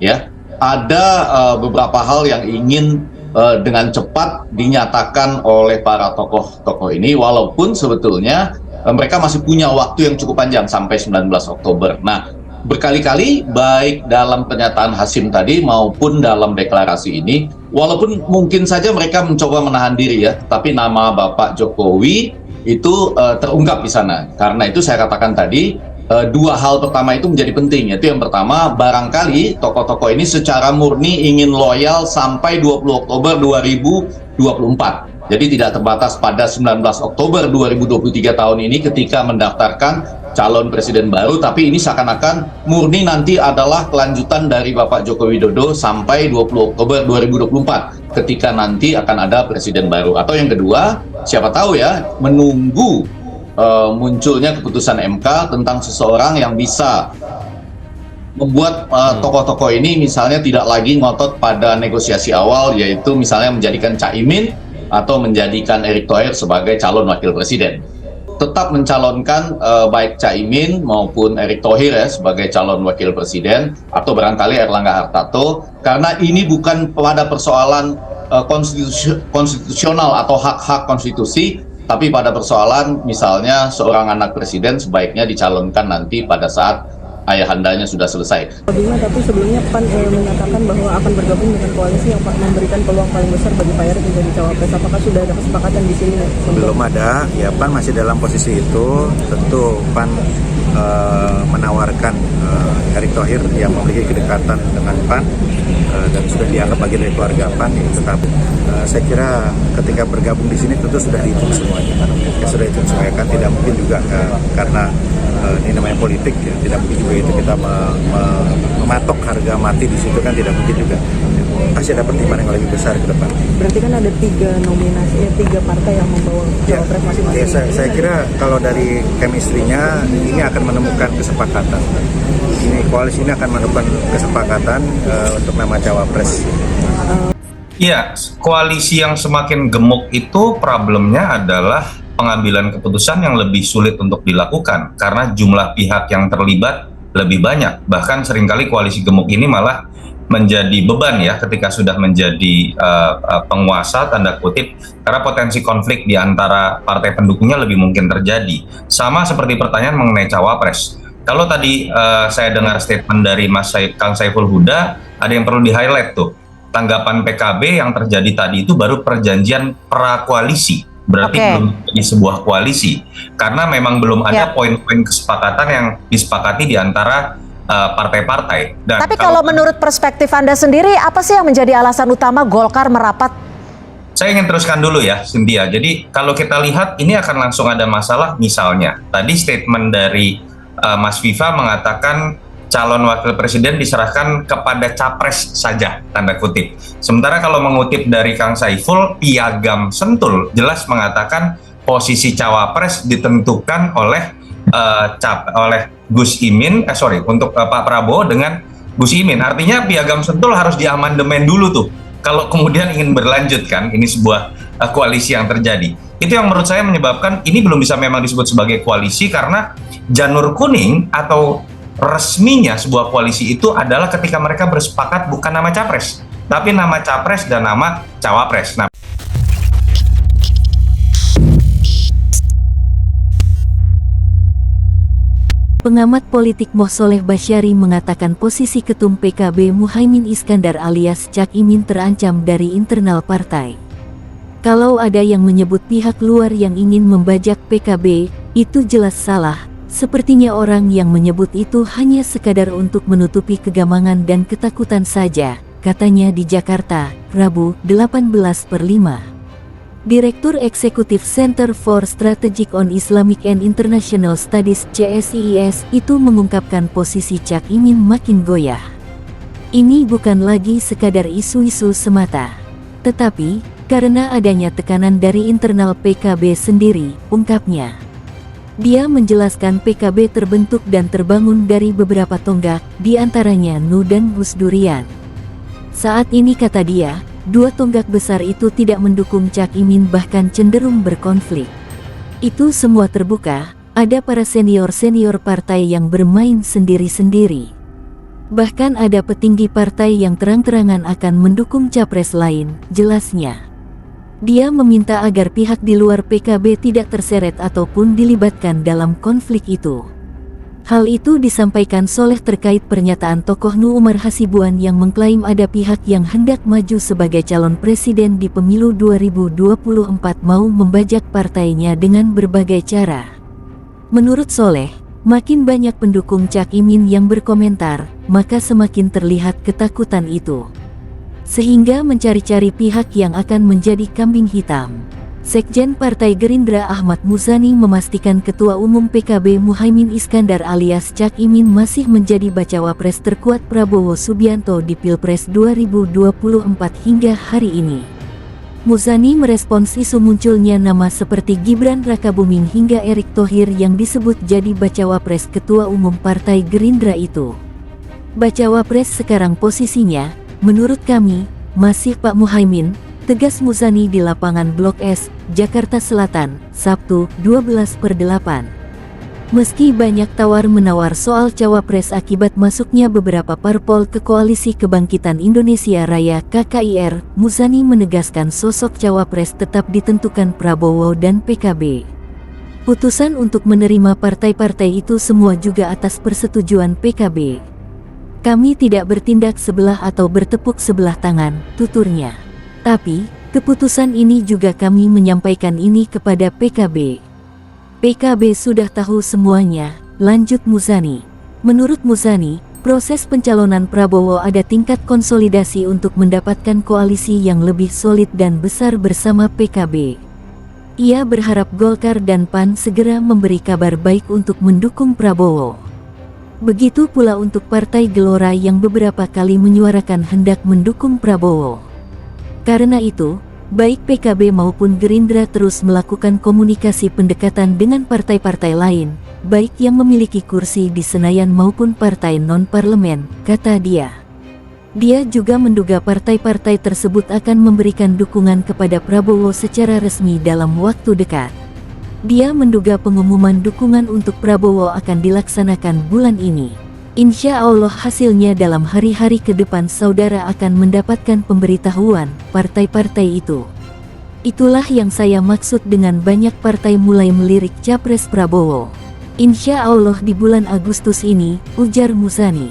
ya, ada beberapa hal yang ingin dengan cepat dinyatakan oleh para tokoh-tokoh ini, walaupun sebetulnya mereka masih punya waktu yang cukup panjang sampai 19 Oktober. Nah, berkali-kali baik dalam pernyataan Hasyim tadi maupun dalam deklarasi ini, walaupun mungkin saja mereka mencoba menahan diri ya, tapi nama Bapak Jokowi itu terungkap di sana. Karena itu saya katakan tadi, dua hal pertama itu menjadi penting, yaitu yang pertama, barangkali tokoh-tokoh ini secara murni ingin loyal sampai 20 Oktober 2024. Jadi tidak terbatas pada 19 Oktober 2023 tahun ini ketika mendaftarkan calon presiden baru, tapi ini seakan-akan murni nanti adalah kelanjutan dari Bapak Joko Widodo sampai 20 Oktober 2024 ketika nanti akan ada presiden baru. Atau yang kedua, siapa tahu ya, menunggu munculnya keputusan MK tentang seseorang yang bisa membuat tokoh-tokoh ini misalnya tidak lagi ngotot pada negosiasi awal, yaitu misalnya menjadikan Caimin atau menjadikan Erick Thohir sebagai calon wakil presiden. Tetap mencalonkan baik Caimin maupun Erick Thohir ya sebagai calon wakil presiden, atau barangkali Erlangga Hartarto, karena ini bukan pada persoalan konstitusional atau hak-hak konstitusi, tapi pada persoalan misalnya seorang anak presiden sebaiknya dicalonkan nanti pada saat ayahandanya sudah selesai. Tapi sebelumnya PAN menyatakan bahwa akan bergabung dengan koalisi yang memberikan peluang paling besar bagi Pak Erick menjadi cawapres. Apakah sudah ada kesepakatan di sini? Belum ada, ya PAN masih dalam posisi itu. Tentu PAN menawarkan Erick Thohir yang memiliki kedekatan dengan PAN dan sudah dianggap bagian dari keluarga PAN. Tetapi saya kira ketika bergabung di sini tentu sudah dihitung semuanya. Ya, sudah dihitung semuanya kan, tidak mungkin juga karena ini namanya politik ya, tidak mungkin juga itu kita mematok harga mati di situ kan, tidak mungkin juga. Pasti ada pertimbangan yang lebih besar ke depan. Berarti kan ada 3 nominasi, 3 partai yang membawa cawapres masing-masing. Ya, saya kira kalau dari chemistry-nya ini akan menemukan kesepakatan. Ini koalisi ini akan menemukan kesepakatan untuk nama cawapres. Iya, koalisi yang semakin gemuk itu problemnya adalah pengambilan keputusan yang lebih sulit untuk dilakukan karena jumlah pihak yang terlibat lebih banyak. Bahkan seringkali koalisi gemuk ini malah menjadi beban ya ketika sudah menjadi penguasa tanda kutip, karena potensi konflik di antara partai pendukungnya lebih mungkin terjadi. Sama seperti pertanyaan mengenai cawapres. Kalau tadi saya dengar statement dari Kang Saiful Huda, ada yang perlu di-highlight tuh. Tanggapan PKB yang terjadi tadi itu baru perjanjian pra-koalisi. Berarti belum jadi sebuah koalisi. Karena memang belum ada poin-poin kesepakatan yang disepakati di antara partai-partai. Tapi kalau menurut perspektif Anda sendiri, apa sih yang menjadi alasan utama Golkar merapat? Saya ingin teruskan dulu ya, Cynthia. Jadi kalau kita lihat ini akan langsung ada masalah. Misalnya, tadi statement dari Mas Viva mengatakan calon wakil presiden diserahkan kepada capres saja, tanda kutip. Sementara kalau mengutip dari Kang Saiful, Piagam Sentul jelas mengatakan posisi cawapres ditentukan oleh Gus Imin, untuk Pak Prabowo dengan Gus Imin. Artinya Piagam Sentul harus diamandemen dulu tuh. Kalau kemudian ingin berlanjut kan, ini sebuah koalisi yang terjadi. Itu yang menurut saya menyebabkan ini belum bisa memang disebut sebagai koalisi, karena janur kuning atau resminya sebuah koalisi itu adalah ketika mereka bersepakat bukan nama capres, tapi nama capres dan nama cawapres. Nah, pengamat politik Mohsoleh Basyari mengatakan posisi ketum PKB Muhaimin Iskandar alias Cak Imin terancam dari internal partai. Kalau ada yang menyebut pihak luar yang ingin membajak PKB, itu jelas salah. Sepertinya orang yang menyebut itu hanya sekadar untuk menutupi kegamangan dan ketakutan saja, katanya di Jakarta, Rabu, 18/5. Direktur Eksekutif Center for Strategic on Islamic and International Studies CSIS itu mengungkapkan posisi Cak Imin makin goyah. Ini bukan lagi sekadar isu-isu semata, tetapi karena adanya tekanan dari internal PKB sendiri, ungkapnya. Dia menjelaskan PKB terbentuk dan terbangun dari beberapa tonggak, di antaranya NU dan Gus Durian. Saat ini kata dia, 2 tonggak besar itu tidak mendukung Cak Imin, bahkan cenderung berkonflik. Itu semua terbuka, ada para senior-senior partai yang bermain sendiri-sendiri. Bahkan ada petinggi partai yang terang-terangan akan mendukung capres lain, jelasnya. Dia meminta agar pihak di luar PKB tidak terseret ataupun dilibatkan dalam konflik itu. Hal itu disampaikan Soleh terkait pernyataan tokoh Nu Umar Hasibuan yang mengklaim ada pihak yang hendak maju sebagai calon presiden di pemilu 2024 mau membajak partainya dengan berbagai cara. Menurut Soleh, makin banyak pendukung Cak Imin yang berkomentar, maka semakin terlihat ketakutan itu. Sehingga mencari-cari pihak yang akan menjadi kambing hitam. Sekjen Partai Gerindra Ahmad Muzani memastikan Ketua Umum PKB Muhaimin Iskandar alias Cak Imin masih menjadi bacawa pres terkuat Prabowo Subianto di Pilpres 2024 hingga hari ini. Muzani merespons isu munculnya nama seperti Gibran Rakabuming hingga Erick Thohir yang disebut jadi bacawa pres Ketua Umum Partai Gerindra itu. Bacawa pres sekarang posisinya, menurut kami, masih Pak Muhaimin, tegas Muzani di lapangan Blok S, Jakarta Selatan, Sabtu, 12/8. Meski banyak tawar-menawar soal cawapres akibat masuknya beberapa parpol ke Koalisi Kebangkitan Indonesia Raya (KKIR), Muzani menegaskan sosok cawapres tetap ditentukan Prabowo dan PKB. Putusan untuk menerima partai-partai itu semua juga atas persetujuan PKB. Kami tidak bertindak sebelah atau bertepuk sebelah tangan, tuturnya. Tapi, keputusan ini juga kami menyampaikan ini kepada PKB. PKB sudah tahu semuanya, lanjut Muzani. Menurut Muzani, proses pencalonan Prabowo ada tingkat konsolidasi untuk mendapatkan koalisi yang lebih solid dan besar bersama PKB. Ia berharap Golkar dan PAN segera memberi kabar baik untuk mendukung Prabowo. Begitu pula untuk Partai Gelora yang beberapa kali menyuarakan hendak mendukung Prabowo. Karena itu, baik PKB maupun Gerindra terus melakukan komunikasi pendekatan dengan partai-partai lain, baik yang memiliki kursi di Senayan maupun partai non-parlemen, kata dia. Dia juga menduga partai-partai tersebut akan memberikan dukungan kepada Prabowo secara resmi dalam waktu dekat. Dia menduga pengumuman dukungan untuk Prabowo akan dilaksanakan bulan ini. Insya Allah hasilnya dalam hari-hari ke depan saudara akan mendapatkan pemberitahuan partai-partai itu. Itulah yang saya maksud dengan banyak partai mulai melirik Capres Prabowo. Insya Allah di bulan Agustus ini, ujar Muzani.